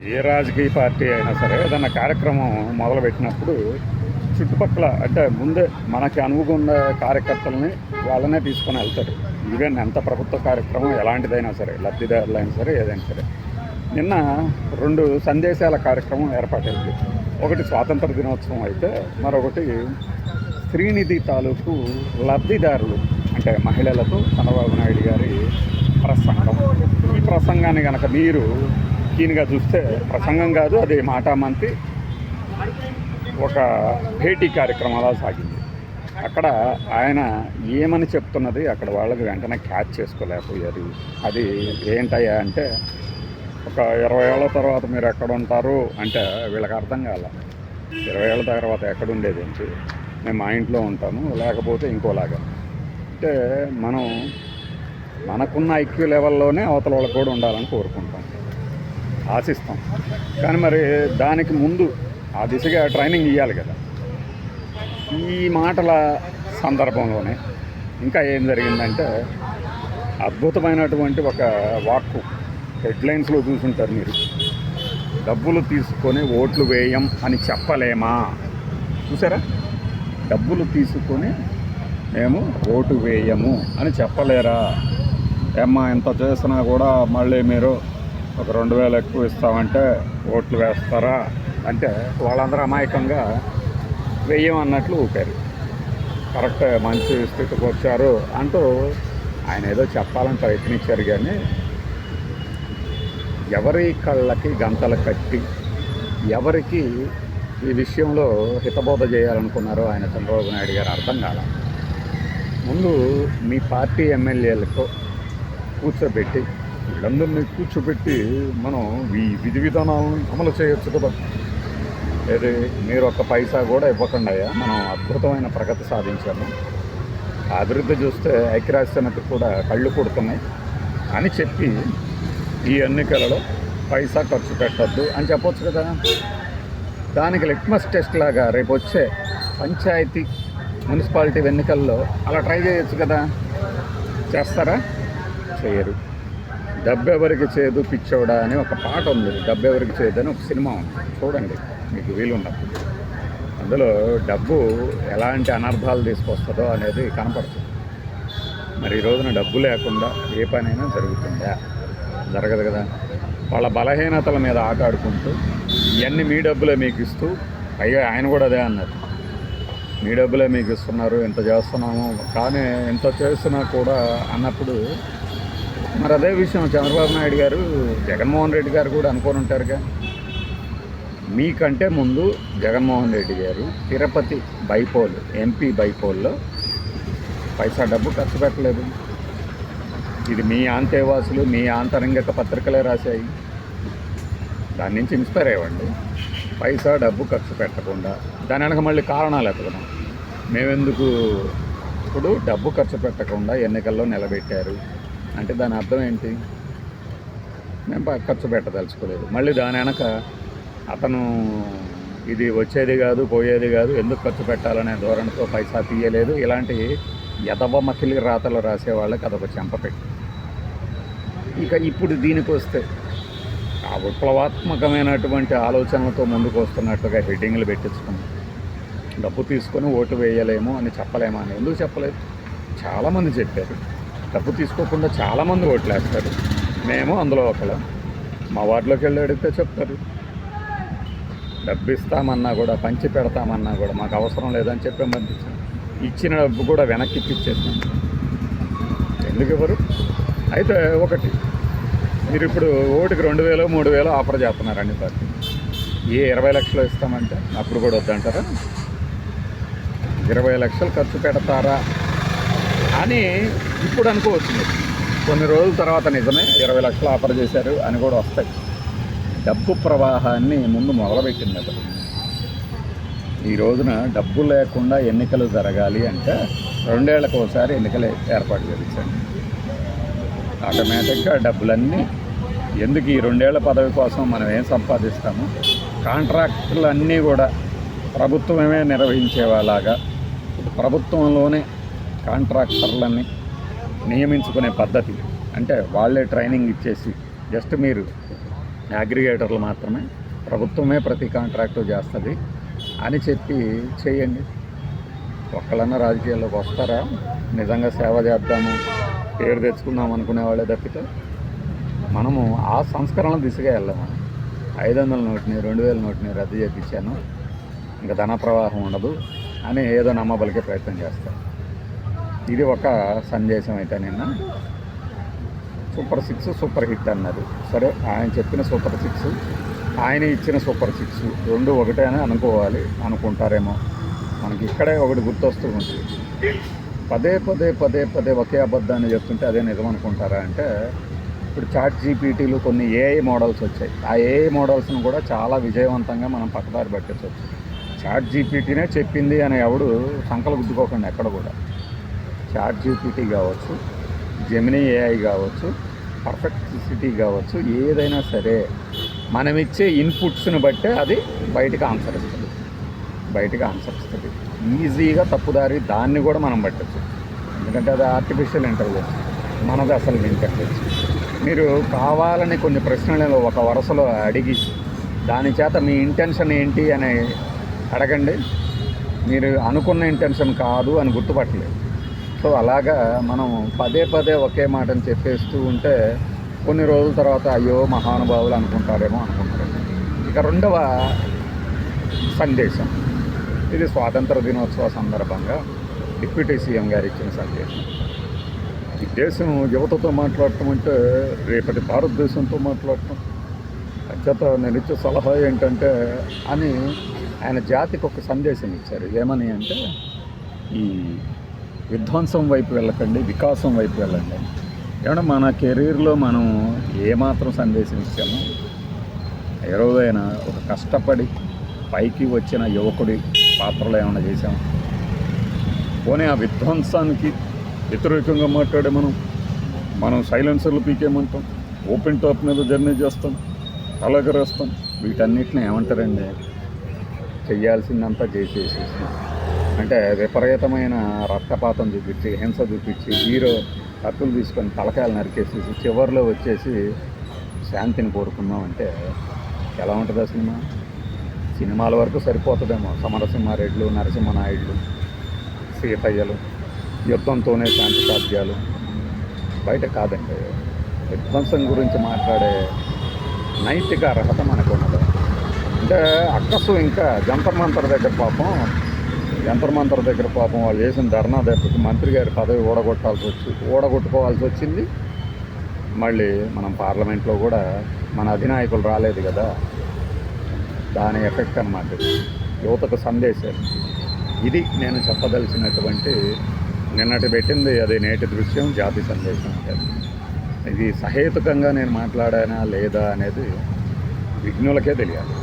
ఏ రాజకీయ పార్టీ అయినా సరే ఏదన్నా కార్యక్రమం మొదలుపెట్టినప్పుడు చుట్టుపక్కల అంటే ముందే మనకి అనువుగా ఉన్న కార్యకర్తలని వాళ్ళనే తీసుకొని వెళ్తారు. ఈవెన్ ఎంత ప్రభుత్వ కార్యక్రమం ఎలాంటిదైనా సరే, లబ్ధిదారులైనా సరే, ఏదైనా సరే. నిన్న 2 సందేశాల కార్యక్రమం ఏర్పాటైంది. ఒకటి స్వాతంత్ర దినోత్సవం అయితే మరొకటి శ్రీనిధి తాలూకు లబ్ధిదారులు అంటే మహిళలతో చంద్రబాబు నాయుడు గారి ప్రసంగం. ఈ ప్రసంగాన్ని కనుక మీరు కీన్గా చూస్తే ప్రసంగం కాదు, అది మాటామంతి ఒక భేటీ కార్యక్రమాలా సాగింది. అక్కడ ఆయన ఏమని చెప్తున్నది అక్కడ వాళ్ళకి వెంటనే క్యాచ్ చేసుకోలేకపోయారు. అది ఏంటయ్యా అంటే, ఒక 20 ఏళ్ళ తర్వాత మీరు ఎక్కడ ఉంటారు అంటే వీళ్ళకి అర్థం కాల. 20 ఏళ్ళ తర్వాత ఎక్కడ ఉండేది ఏంటి, నేను మా ఇంట్లో ఉంటాను, లేకపోతే ఇంకోలాగా. అంటే మనం మనకున్న ఐక్యూ లెవెల్లోనే అవతల వాళ్ళకి కూడా ఉండాలని కోరుకుంటాం, ఆశిస్తాం. కానీ మరి దానికి ముందు ఆ దిశగా ట్రైనింగ్ ఇవ్వాలి కదా. ఈ మాటల సందర్భంలోనే ఇంకా ఏం జరిగిందంటే, అద్భుతమైనటువంటి ఒక వాక్కు హెడ్లైన్స్లో చూసుంటారు మీరు. డబ్బులు తీసుకొని ఓట్లు వేయం అని చెప్పలేమా? చూసారా? డబ్బులు తీసుకొని మేము ఓటు వేయము అని చెప్పలేరా? ఏమ్మా ఎంత చేసినా కూడా మళ్ళీ మీరు ఒక 2000 ఎక్కువ ఇస్తామంటే ఓట్లు వేస్తారా అంటే వాళ్ళందరూ అమాయకంగా వెయ్యం అన్నట్లు ఊపారు. కరెక్ట్, మంచి స్థితికి వచ్చారు అంటూ ఆయన ఏదో చెప్పాలని ప్రయత్నించారు. కానీ ఎవరి కళ్ళకి గంతలు కట్టి ఎవరికి ఈ విషయంలో హితబోధ చేయాలనుకున్నారో ఆయన చంద్రబాబు నాయుడు గారు అర్థం కాల. ముందు మీ పార్టీ ఎమ్మెల్యేలకు కూర్చోబెట్టి, వీళ్ళందరినీ కూర్చోబెట్టి మనం ఈ విధి విధానాలను అమలు చేయొచ్చు కదా. ఏది మీరు ఒక్క పైసా కూడా ఇవ్వకుండా మనం అద్భుతమైన ప్రగతి సాధించాము, అభివృద్ధి చూస్తే ఐక్యరాజ్య సమితి కూడా కళ్ళు కొడుతున్నాయి అని చెప్పి ఈ ఎన్నికలలో పైసా ఖర్చు పెట్టద్దు అని చెప్పొచ్చు కదా. దానికి లిట్మస్ టెస్ట్ లాగా రేపు వచ్చే పంచాయతీ మున్సిపాలిటీ ఎన్నికల్లో అలా ట్రై చేయొచ్చు కదా. చేస్తారా? చేయరు. డబ్బెవరికి చేదు పిచ్చోడా అని ఒక పాట ఉంది, డబ్బెవరికి చేదు అని ఒక సినిమా ఉంది, చూడండి మీకు వీలున్నప్పుడు. అందులో డబ్బు ఎలాంటి అనర్థాలు తీసుకొస్తుందో అనేది కనపడుతుంది. మరి ఈ రోజున డబ్బు లేకుండా ఏ పనైనా జరుగుతుందా? జరగదు కదా. వాళ్ళ బలహీనతల మీద ఆట ఆడుకుంటూ ఇవన్నీ మీ డబ్బులే మీకు ఇస్తూ, పైగా ఆయన కూడా అదే అన్నారు, మీ డబ్బులే మీకు ఇస్తున్నారు, ఇంత చేస్తున్నాము, కానీ ఇంత చేస్తున్నా కూడా అన్నప్పుడు మరి అదే విషయం చంద్రబాబు నాయుడు గారు, జగన్మోహన్ రెడ్డి గారు కూడా అనుకొని ఉంటారుగా. మీకంటే ముందు జగన్మోహన్ రెడ్డి గారు తిరుపతి బైపోల్ ఎంపీ బైపోల్లో పైసా డబ్బు ఖర్చు పెట్టలేదు. ఇది మీ ఆంతేవాసులు, మీ ఆంతరంగిక పత్రికలే రాశాయి. దాని నుంచి ఇన్స్పైర్ అయ్యండి. పైసా డబ్బు ఖర్చు పెట్టకుండా దాని వెనక మళ్ళీ కారణాలు ఎత్తడం. మేమెందుకు ఇప్పుడు డబ్బు ఖర్చు పెట్టకుండా ఎన్నికల్లో నిలబెట్టారు అంటే దాని అర్థం ఏంటి? మేము ఖర్చు పెట్టదలుచుకోలేదు. మళ్ళీ దాని వెనక అతను ఇది వచ్చేది కాదు, పోయేది కాదు, ఎందుకు ఖర్చు పెట్టాలనే ధోరణితో పైసా తీయలేదు. ఇలాంటి యదవ మకిలి రాతలు రాసే వాళ్ళకి అదొక చెంపపెట్టి. ఇక ఇప్పుడు దీనికి వస్తే ఆ విప్లవాత్మకమైనటువంటి ఆలోచనలతో ముందుకు వస్తున్నట్టుగా హెడ్డింగ్లు పెట్టించుకున్నాం. డబ్బు తీసుకొని ఓటు వేయలేము అని చెప్పలేమా అని ఎందుకు చెప్పలేదు? చాలామంది చెప్పారు. డబ్బు తీసుకోకుండా చాలామంది ఓట్లు వేస్తారు. మేము అందులో ఒకళ్ళం. మా వార్డులోకి వెళ్ళి అడిగితే చెప్తారు, డబ్బు ఇస్తామన్నా కూడా, పంచి పెడతామన్నా కూడా మాకు అవసరం లేదని చెప్పే పంపించాం. ఇచ్చిన డబ్బు కూడా వెనక్కి ఇచ్చేసాం. ఎందుకు ఇవ్వరు? అయితే ఒకటి, మీరు ఇప్పుడు ఓటుకి 2000 3000 ఆఫర్ చేస్తున్నారు అన్ని పార్టీ. ఏ 20 లక్షలు ఇస్తామంటే అప్పుడు కూడా వద్దంటారా? 20 లక్షలు ఖర్చు పెడతారా అని ఇప్పుడు అనుకోవచ్చు. కొన్ని రోజుల తర్వాత నిజమే 20 లక్షలు ఆఫర్ చేశారు అని కూడా వస్తాయి. డబ్బు ప్రవాహాన్ని ముందు మొదలుపెట్టింది అది. ఈ రోజున డబ్బు లేకుండా ఎన్నికలు జరగాలి అంటే 2 ఏళ్లకు ఒకసారి ఎన్నికలు ఏర్పాటు చేయించండి. ఆటోమేటిక్గా డబ్బులన్నీ ఎందుకు ఈ 2 ఏళ్ల పదవి కోసం మనం ఏం సంపాదిస్తాము, కాంట్రాక్టులన్నీ కూడా ప్రభుత్వమే నిర్వహించేవాలాగా ప్రభుత్వంలోనే కాంట్రాక్టర్లని నియమించుకునే పద్ధతి. అంటే వాళ్ళే ట్రైనింగ్ ఇచ్చేసి జస్ట్ మీరు అగ్రిగేటర్లు మాత్రమే, ప్రభుత్వమే ప్రతి కాంట్రాక్టు చేస్తుంది అని చెప్పి చేయండి. ఒక్కళ్ళన్నా రాజకీయాల్లోకి వస్తారా? నిజంగా సేవ చేద్దాము, పేరు తెచ్చుకుందాం అనుకునే వాళ్ళే తప్పితే మనము ఆ సంస్కరణల దిశగా వెళ్ళాము. 500 నోటుని 2000 నోటుని రద్దు చేయించాను, ఇంకా ధన ప్రవాహం ఉండదు అని ఏదో నమ్మబలికే ప్రయత్నం చేస్తారు. ఇది ఒక సందేశం. అయితే నిన్న సూపర్ 6 సూపర్ హిట్ అన్నారు. సరే, ఆయన చెప్పిన సూపర్ 6, ఆయన ఇచ్చిన సూపర్ 6 రెండు ఒకటే అని అనుకుంటారేమో. మనకి ఇక్కడే ఒకటి గుర్తొస్తూ ఉంటుంది. పదే పదే పదే పదే ఒకే అబద్ధాన్ని చెప్తుంటే అదే నిజం అనుకుంటారా అంటే, ఇప్పుడు చాట్ జీపీటీలు కొన్ని ఏఐ మోడల్స్ వచ్చాయి. ఆ ఏఐ మోడల్స్ను కూడా చాలా విజయవంతంగా మనం పక్కదారి పట్టించవచ్చు. చాట్ జీపీటీనే చెప్పింది అని ఎవడు సంకలు గుద్దుకోకండి ఎక్కడ కూడా. చాట్ జీపీటీ కావచ్చు, జెమినీ ఏఐ కావచ్చు, పర్ఫెక్సిటీ కావచ్చు, ఏదైనా సరే మనం ఇచ్చే ఇన్పుట్స్ని బట్టే అది బయటికి ఆన్సర్ ఇస్తుంది. ఈజీగా తప్పుదారి దాన్ని కూడా మనం పట్టచ్చు. ఎందుకంటే అది ఆర్టిఫిషియల్ ఇంటెలిజెన్స్, మనది అసలు ఇంటెలిజెన్స్. మీరు కావాలని కొన్ని ప్రశ్నలను ఒక వరుసలో అడిగి దాని చేత మీ ఇంటెన్షన్ ఏంటి అని అడగండి, మీరు అనుకున్న ఇంటెన్షన్ కాదు అని గుర్తుపట్టలేదు. సో అలాగా మనం పదే పదే ఒకే మాటని చెప్పేస్తూ ఉంటే కొన్ని రోజుల తర్వాత అయ్యో మహానుభావులు అనుకుంటారు. ఇక రెండవ సందేశం, ఇది స్వాతంత్ర దినోత్సవ సందర్భంగా డిప్యూటీ సీఎం గారు ఇచ్చిన సందేశం. ఈ దేశం యువతతో మాట్లాడటం అంటే రేపటి భారతదేశంతో మాట్లాడటం. అంచేత నేను ఇచ్చే సలహా ఏంటంటే అని ఆయన జాతికి ఒక సందేశం ఇచ్చారు. ఏమని అంటే, ఈ విధ్వంసం వైపు వెళ్ళకండి, వికాసం వైపు వెళ్ళండి. ఏమన్నా మన కెరీర్లో మనం ఏమాత్రం సందేశం ఇచ్చామో, ఏ రోజైనా ఒక కష్టపడి పైకి వచ్చిన యువకుడి పాత్రలో ఏమైనా చేసాము? పోనీ ఆ విధ్వంసానికి వ్యతిరేకంగా మాట్లాడే మనం సైలెన్సర్లు పీకేమంటాం, ఓపెన్ టాప్ మీద జర్నీ చేస్తాం, తలగరేస్తాం. వీటన్నిటిని ఏమంటారండి? చెయ్యాల్సిందంతా చేసేసేసి, అంటే విపరీతమైన రక్తపాతం చూపించి, హింస చూపించి, హీరో కత్తులు తీసుకొని తలకాయలు నరికేసేసి చివరిలో వచ్చేసి శాంతిని కోరుకుందాం అంటే ఎలా ఉంటుంది ఆ సినిమా? సినిమాల వరకు సరిపోతుందేమో. సమరసింహారెడ్లు, నరసింహనాయుడులు, సీతయ్యలు, యుద్ధంతోనే శాంతి సాధ్యాలు, బయట కాదండి. విధ్వంసం గురించి మాట్లాడే నైతిక అర్హత మనకు ఉన్నది. అంటే అక్కసు ఇంకా జంతర్ మంతర్ దగ్గర పాపం వాళ్ళు చేసిన ధర్నా దెబ్బకి మంత్రి గారి పదవి ఓడగొట్టుకోవాల్సి వచ్చింది. మళ్ళీ మనం పార్లమెంట్లో కూడా మన అధినాయకులు రాలేదు కదా, దాని ఎఫెక్ట్ అన్నమాట. యువతకు సందేశాలు. ఇది నేను చెప్పదలిచినటువంటి నిన్నటి పెట్టింది, అది నేటి దృశ్యం, జాతి సందేశం. ఇది సహేతుకంగా నేను మాట్లాడానా లేదా అనేది విఘ్నులకే తెలియాలి.